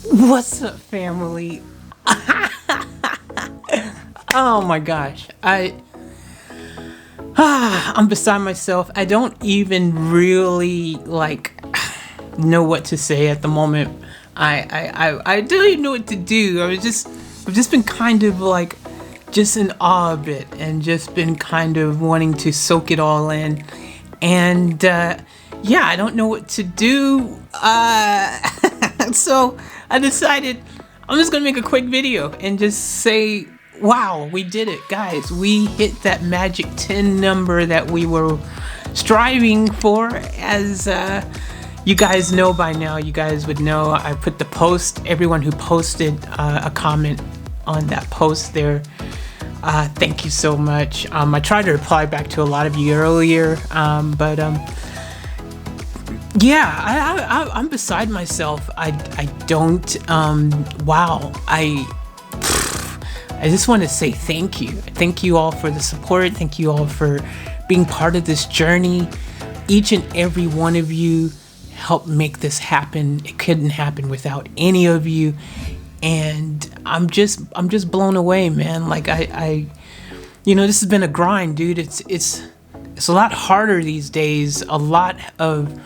What's up, family? Oh my gosh, I'm beside myself. I don't even really know what to say at the moment. I don't even know what to do. I've just been kind of just in awe of it, and just been kind of wanting to soak it all in. And yeah, I don't know what to do. So I decided I'm just gonna make a quick video and just say, wow, we did it, guys. We hit that magic 10 number that we were striving for. As you guys know by now, you guys would know, I put the post, everyone who posted a comment on that post there, thank you so much. I tried to reply back to a lot of you earlier, but yeah, I'm beside myself. I don't, wow, I just want to say thank you. Thank you all for the support. Thank you all for being part of this journey. Each and every one of you helped make this happen. It couldn't happen without any of you. And I'm just blown away, man. Like I this has been a grind, dude. It's a lot harder these days. A lot of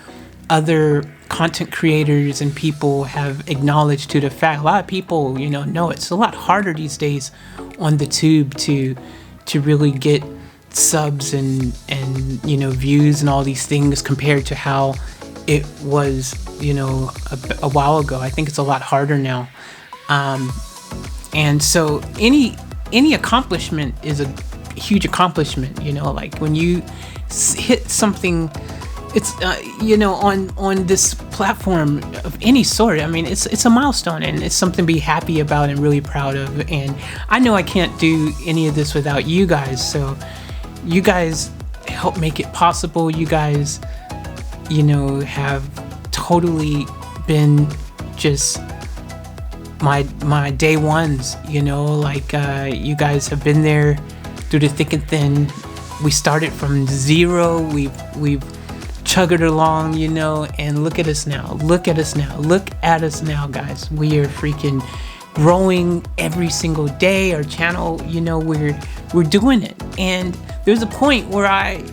other content creators and people have acknowledged to the fact. A lot of people, know it's a lot harder these days on the tube to really get subs and views and all these things compared to how it was, a while ago. I think it's a lot harder now. And so any accomplishment is a huge accomplishment, like when you hit something, it's on this platform of any sort. I mean, it's a milestone, and it's something to be happy about and really proud of. And I know I can't do any of this without you guys, so you guys help make it possible. You guys have totally been just my day ones, you guys have been there through the thick and thin. We started from zero. We've chugged along, and look at us now. Look at us now, guys. We are freaking growing every single day. Our channel, we're doing it. And there's a point where I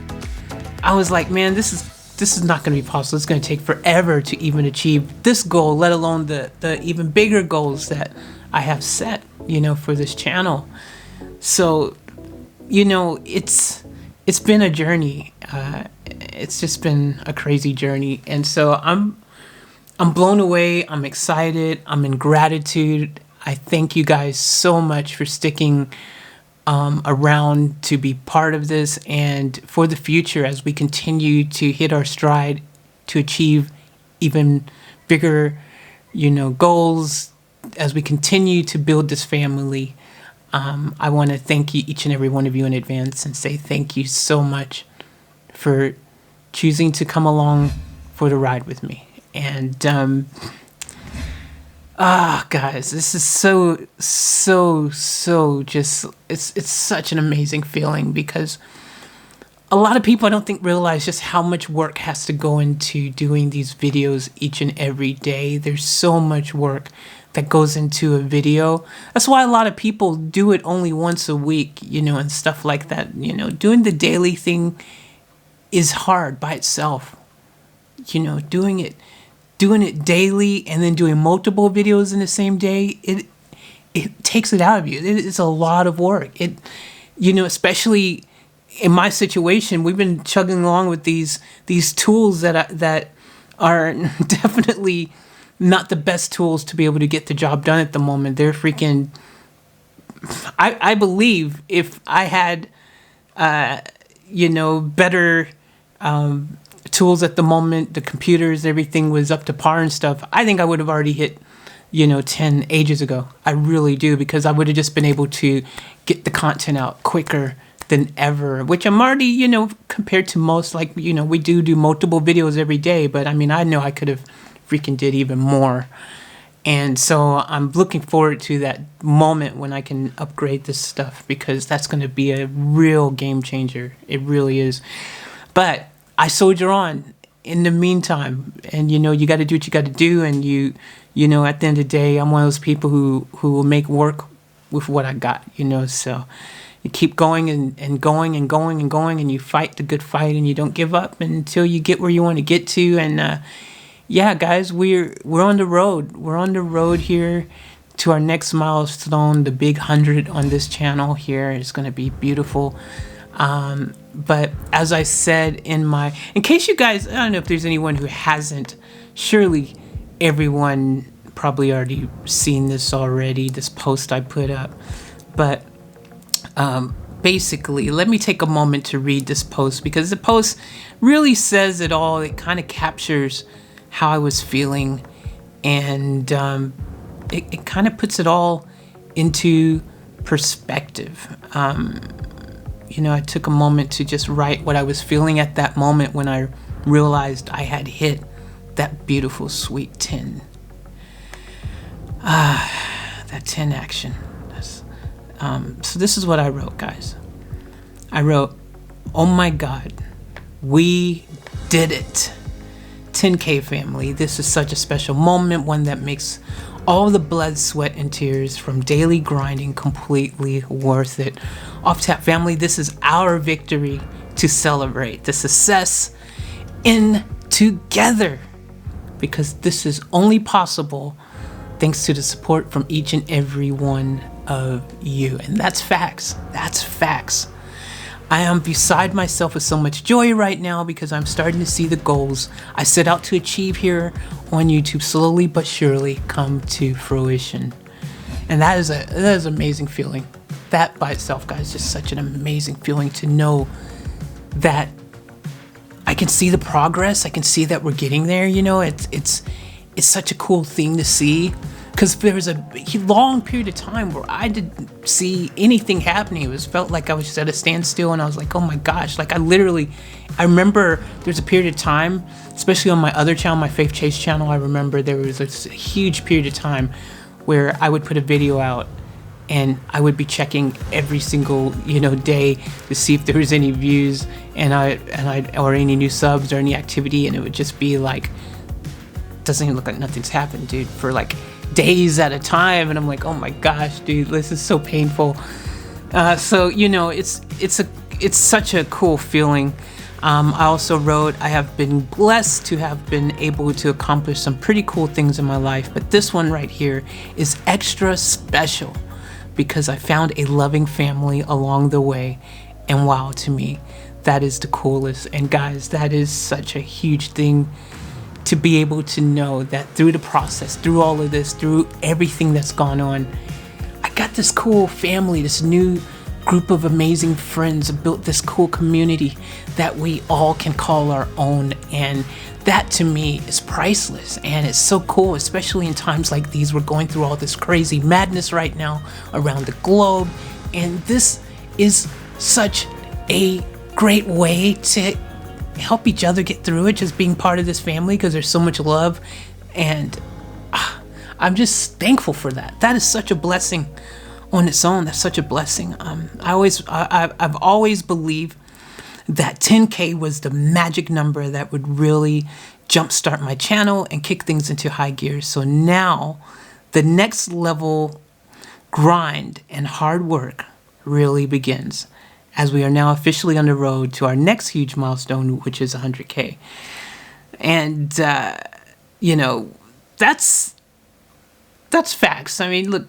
was like, man, this is not going to be possible. It's going to take forever to even achieve this goal, let alone the even bigger goals that I have set, for this channel. So, it's been a journey. It's just been a crazy journey. And so I'm blown away. I'm excited. I'm in gratitude. I thank you guys so much for sticking around to be part of this, and for the future as we continue to hit our stride to achieve even bigger, goals, as we continue to build this family. I want to thank you, each and every one of you, in advance, and say thank you so much for choosing to come along for the ride with me. And guys, this is so just, it's such an amazing feeling, because a lot of people, I don't think, realize just how much work has to go into doing these videos each and every day. There's so much work that goes into a video. That's why a lot of people do it only once a week, and stuff like that. Doing the daily thing is hard by itself. Doing it daily and then doing multiple videos in the same day, it takes it out of you. It's a lot of work. Especially in my situation, we've been chugging along with these tools that are definitely not the best tools to be able to get the job done at the moment. They're freaking, I believe if I had better tools at the moment, the computers, everything was up to par and stuff, I think I would have already hit 10 ages ago. I really do, because I would have just been able to get the content out quicker than ever, which I'm already, compared to most, we do multiple videos every day, but I mean, I know I could have freaking did even more. And so I'm looking forward to that moment when I can upgrade this stuff, because that's going to be a real game changer. It really is. But I soldier on, in the meantime, and you got to do what you got to do, and at the end of the day, I'm one of those people who will make work with what I got, so you keep going and going and going and going, and you fight the good fight, and you don't give up until you get where you want to get to. And yeah, guys, we're on the road. We're on the road here to our next milestone, the big 100 on this channel here. It's going to be beautiful. But as I said in case you guys, I don't know if there's anyone who hasn't, surely everyone probably already seen this already, this post I put up. But basically, let me take a moment to read this post, because the post really says it all. It kind of captures how I was feeling, and it kind of puts it all into perspective. I took a moment to just write what I was feeling at that moment when I realized I had hit that beautiful sweet 10. That 10 action. So this is what I wrote, guys. I wrote, oh my God, we did it. 10K family, this is such a special moment, one that makes all the blood, sweat, and tears from daily grinding completely worth it. Off Tap family, this is our victory to celebrate the success in together, because this is only possible thanks to the support from each and every one of you. And that's facts. That's facts. I am beside myself with so much joy right now, because I'm starting to see the goals I set out to achieve here on YouTube slowly but surely come to fruition. And that is an amazing feeling. That by itself, guys, just such an amazing feeling to know that I can see the progress. I can see that we're getting there. It's such a cool thing to see, because there was a long period of time where I didn't see anything happening. It felt like I was just at a standstill, and I was like, oh my gosh, like I remember there's a period of time, especially on my other channel, my Faith Chase channel, I remember there was a huge period of time where I would put a video out and I would be checking every single day to see if there was any views or any new subs or any activity, and it would just be like, doesn't even look like nothing's happened, dude, for like days at a time. And I'm like, oh my gosh, dude, this is so painful. So it's such a cool feeling. I also wrote, I have been blessed to have been able to accomplish some pretty cool things in my life, but this one right here is extra special because I found a loving family along the way. And wow, to me, that is the coolest. And guys, that is such a huge thing to be able to know that through the process, through all of this, through everything that's gone on, I got this cool family, this new group of amazing friends, built this cool community that we all can call our own. And that to me is priceless, and it's so cool, especially in times like these. We're going through all this crazy madness right now around the globe, and this is such a great way to help each other get through it, just being part of this family, because there's so much love. And I'm just thankful for that. That is such a blessing on its own. That's such a blessing. I've always believed that 10K was the magic number that would really jumpstart my channel and kick things into high gear. So now the next level grind and hard work really begins, as we are now officially on the road to our next huge milestone, which is 100K. And that's facts. I mean, look,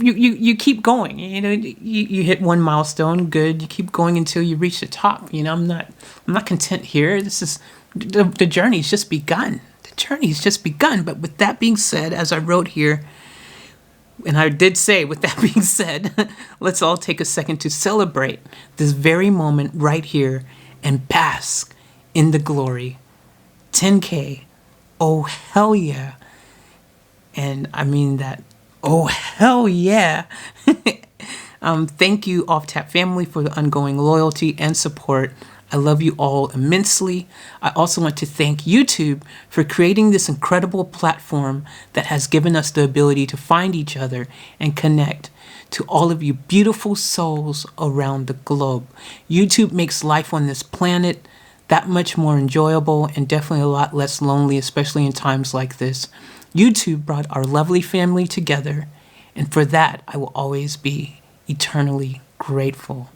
you keep going. You hit one milestone, good. You keep going until you reach the top. I'm not content here. This is the journey's just begun. The journey's just begun. But with that being said, as I wrote here, and I did say, with that being said, let's all take a second to celebrate this very moment right here and bask in the glory. 10K. Oh, hell yeah. And I mean that. Oh, hell yeah. Thank you, Off Tap family, for the ongoing loyalty and support. I love you all immensely. I also want to thank YouTube for creating this incredible platform that has given us the ability to find each other and connect to all of you beautiful souls around the globe. YouTube makes life on this planet that much more enjoyable and definitely a lot less lonely, especially in times like this. YouTube brought our lovely family together, and for that, I will always be eternally grateful.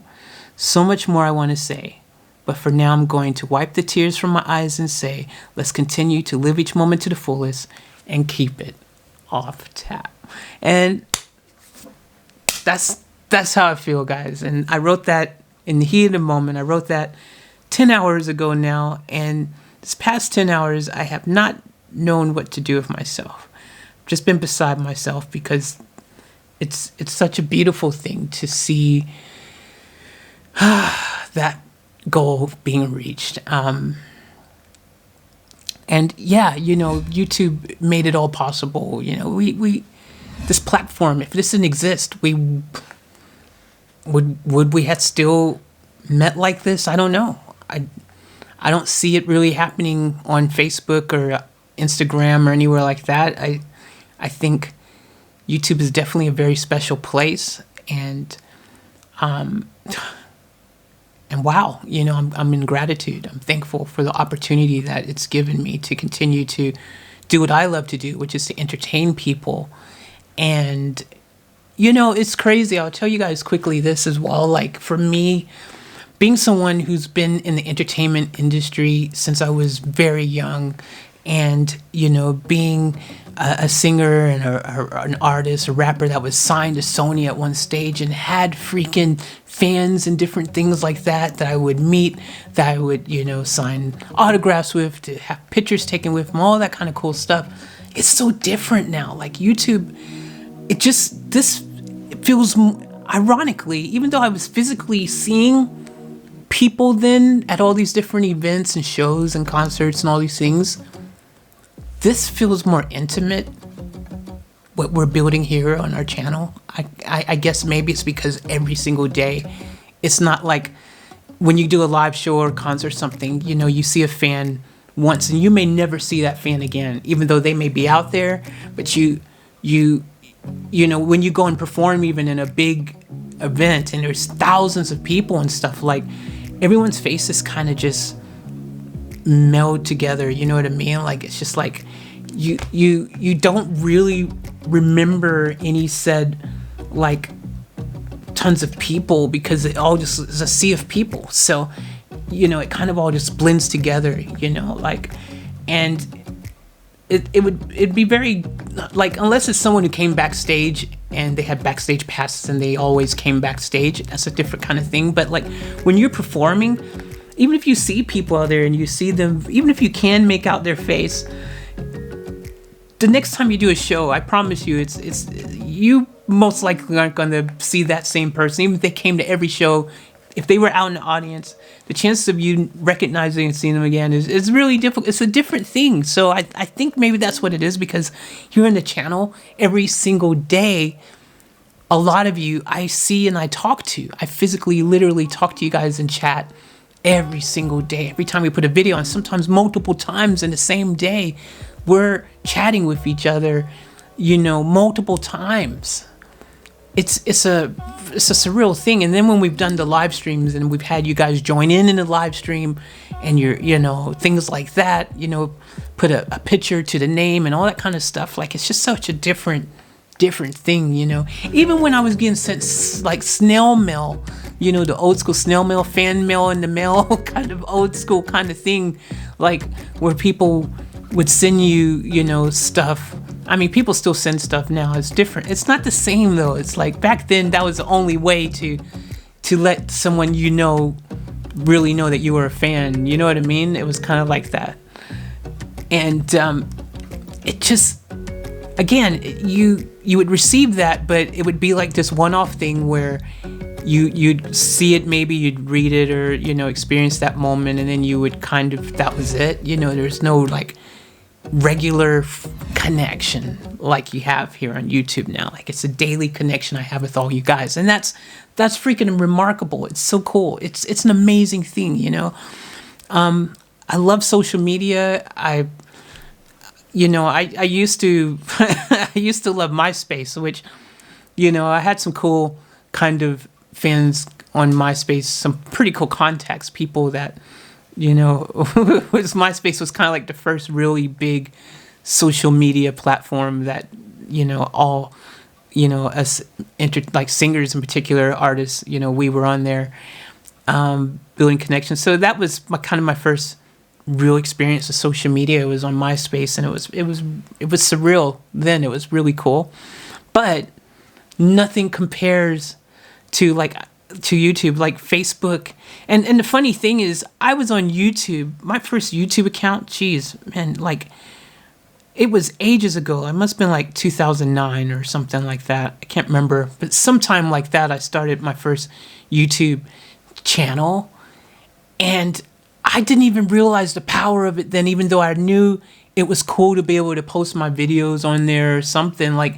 So much more I want to say, but for now, I'm going to wipe the tears from my eyes and say, let's continue to live each moment to the fullest and keep it off tap. And that's how I feel, guys. And I wrote that in the heat of the moment. I wrote that 10 hours ago now, and this past 10 hours, I have not known what to do with myself. I've just been beside myself because it's such a beautiful thing to see that goal being reached. And yeah, YouTube made it all possible. We this platform, if this didn't exist, would we have still met like this? I don't know. I don't see it really happening on Facebook or Instagram or anywhere like that. I think YouTube is definitely a very special place, and wow, I'm in gratitude. I'm thankful for the opportunity that it's given me to continue to do what I love to do, which is to entertain people. And it's crazy. I'll tell you guys quickly this as well. Like, for me, being someone who's been in the entertainment industry since I was very young, and being a singer and an artist, a rapper that was signed to Sony at one stage and had freaking fans and different things like that I would meet, that I would sign autographs with, to have pictures taken with them, all that kind of cool stuff. It's so different now. Like, YouTube, it feels, ironically, even though I was physically seeing people then at all these different events and shows and concerts and all these things, this feels more intimate, what we're building here on our channel. I guess maybe it's because every single day, it's not like when you do a live show or concert or something, you see a fan once and you may never see that fan again, even though they may be out there. But when you go and perform even in a big event and there's thousands of people and stuff, like, everyone's faces kind of just meld together, you know what I mean? Like, it's just like you don't really remember any said, like, tons of people, because it all just is a sea of people. So it kind of all just blends together, like, and it'd be very, like, unless it's someone who came backstage and they had backstage passes and they always came backstage, that's a different kind of thing. But like, when you're performing, even if you see people out there and you see them, even if you can make out their face, the next time you do a show, I promise you, it's you most likely aren't going to see that same person. Even if they came to every show, if they were out in the audience, the chances of you recognizing and seeing them again is really difficult. It's a different thing. So I think maybe that's what it is, because here on the channel, every single day, a lot of you I see and I talk to. I physically, literally talk to you guys in chat every single day. Every time we put a video on, sometimes multiple times in the same day, we're chatting with each other, multiple times. It's a surreal thing. And then when we've done the live streams and we've had you guys join in the live stream, and you're, things like that, put a picture to the name and all that kind of stuff. Like, it's just such a different thing, Even when I was getting sent like snail mail, the old school snail mail, fan mail in the mail, kind of old school kind of thing, like, where people would send you, stuff. I mean, people still send stuff now. It's different. It's not the same though. It's like, back then, that was the only way to let someone really know that you were a fan. You know what I mean? It was kind of like that. And it just, again, you would receive that, but it would be like this one-off thing where you'd see it, maybe you'd read it or, experience that moment, and then you would kind of, that was it. There's no like regular connection like you have here on YouTube now. Like, it's a daily connection I have with all you guys, and that's freaking remarkable. It's so cool. It's an amazing thing, I love social media. I used to I used to love MySpace, which I had some cool kind of fans on MySpace, some pretty cool contacts, people that You know, was MySpace was kind of like the first really big social media platform that, all, us like singers in particular, artists, we were on there, building connections. So that was my first real experience with social media. It was on MySpace, and it was surreal then. It was really cool, but nothing compares to YouTube, like Facebook. And the funny thing is, I was on YouTube, my first YouTube account, geez, man, like, it was ages ago. It must have been like 2009 or something like that. I can't remember, but sometime like that, I started my first YouTube channel, and I didn't even realize the power of it then, even though I knew it was cool to be able to post my videos on there or something. Like,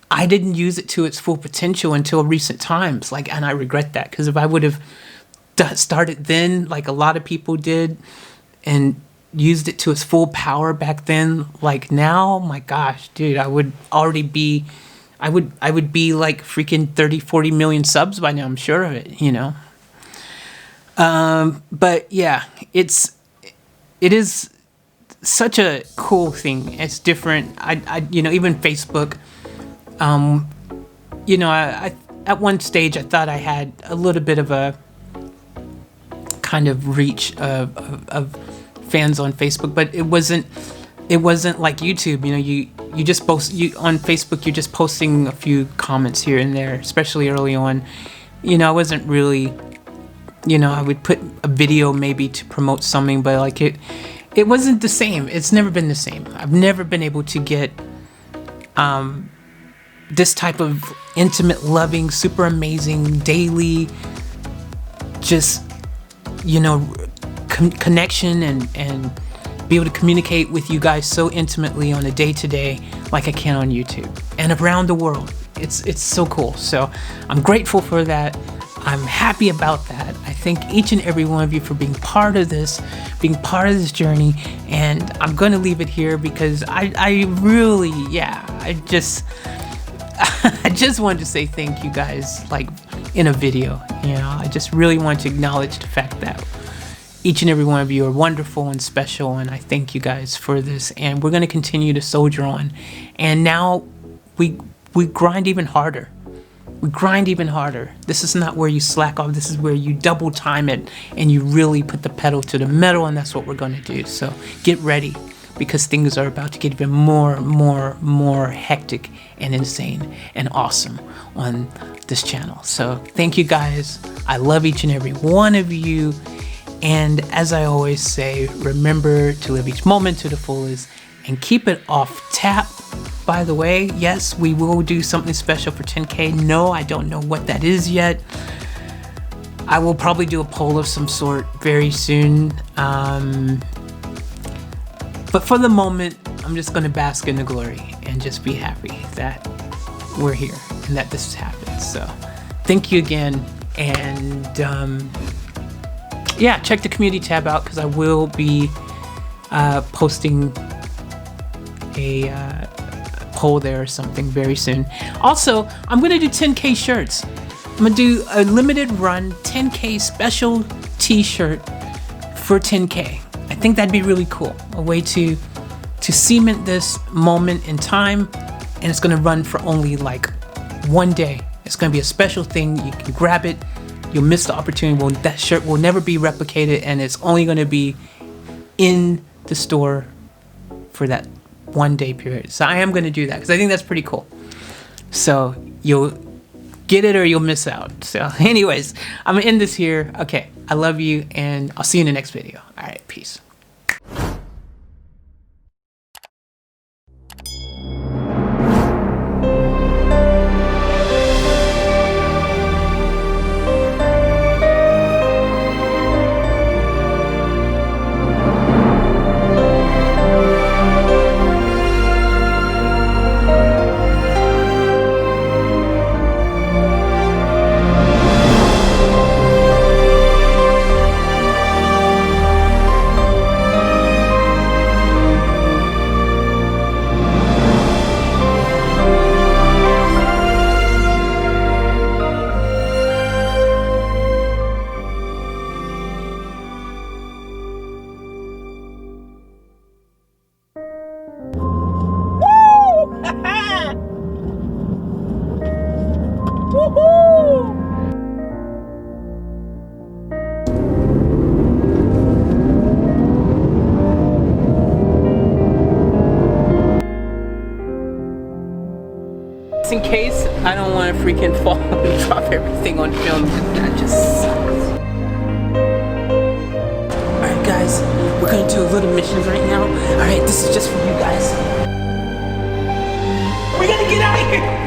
I didn't use it to its full potential until recent times. Like, and I regret that, because if I would have started then, like a lot of people did, and used it to its full power back then, like now, my gosh, dude, I would already be, I would be like freaking 30, 40 million subs by now. I'm sure of it, But yeah, it is such a cool thing. It's different. Even Facebook, I at one stage I thought I had a little bit of a kind of reach of fans on Facebook, but it wasn't like YouTube. You just post, on Facebook, you're just posting a few comments here and there, especially early on. I wasn't really, I would put a video maybe to promote something, but like it wasn't the same. It's never been the same. I've never been able to get this type of intimate, loving, super amazing, daily, just, connection and be able to communicate with you guys so intimately on a day-to-day like I can on YouTube and around the world. It's so cool. So I'm grateful for that. I'm happy about that. I thank each and every one of you for being part of this journey. And I'm going to leave it here because I really, I just wanted to say thank you guys, like in a video. I just really want to acknowledge the fact that each and every one of you are wonderful and special, and I thank you guys for this. And we're going to continue to soldier on. And now we grind even harder. We grind even harder. This is not where you slack off. This is where you double time it and you really put the pedal to the metal, and that's what we're going to do. So get ready, because things are about to get even more hectic and insane and awesome on this channel. So thank you guys. I love each and every one of you. And as I always say, remember to live each moment to the fullest and keep it off tap. By the way, yes, we will do something special for 10K. No, I don't know what that is yet. I will probably do a poll of some sort very soon. But for the moment, I'm just going to bask in the glory and just be happy that we're here and that this has happened. So thank you again. And check the community tab out, because I will be posting a poll there or something very soon. Also, I'm going to do 10K shirts. I'm going to do a limited run 10K special t-shirt for 10K. I think that'd be really cool. A way to cement this moment in time, and it's going to run for only like one day. It's going to be a special thing. You can grab it. You'll miss the opportunity. That shirt will never be replicated, and it's only going to be in the store for that 1 day period. So I am going to do that because I think that's pretty cool. So you'll get it or you'll miss out. So anyways, I'm going to end this here. Okay, I love you, and I'll see you in the next video. All right, peace. in case, I don't want to freaking fall and drop everything on film. That just sucks. Alright guys, we're gonna do a little mission right now. Alright, this is just for you guys. We gotta get out of here!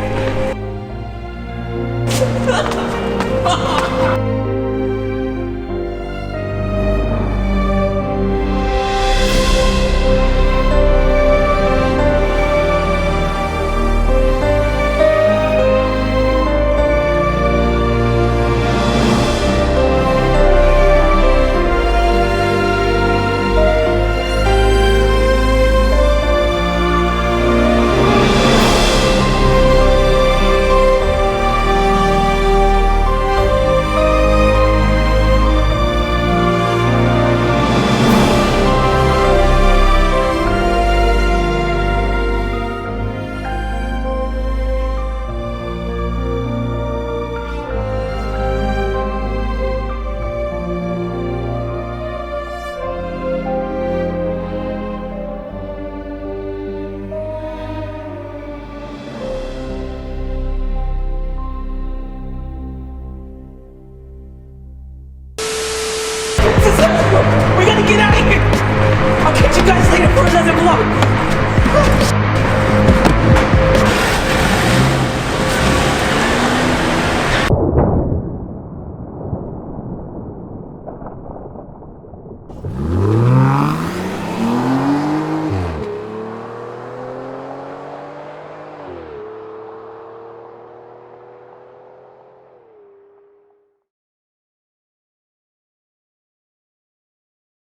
We gotta get out of here! I'll catch you guys later for another vlog!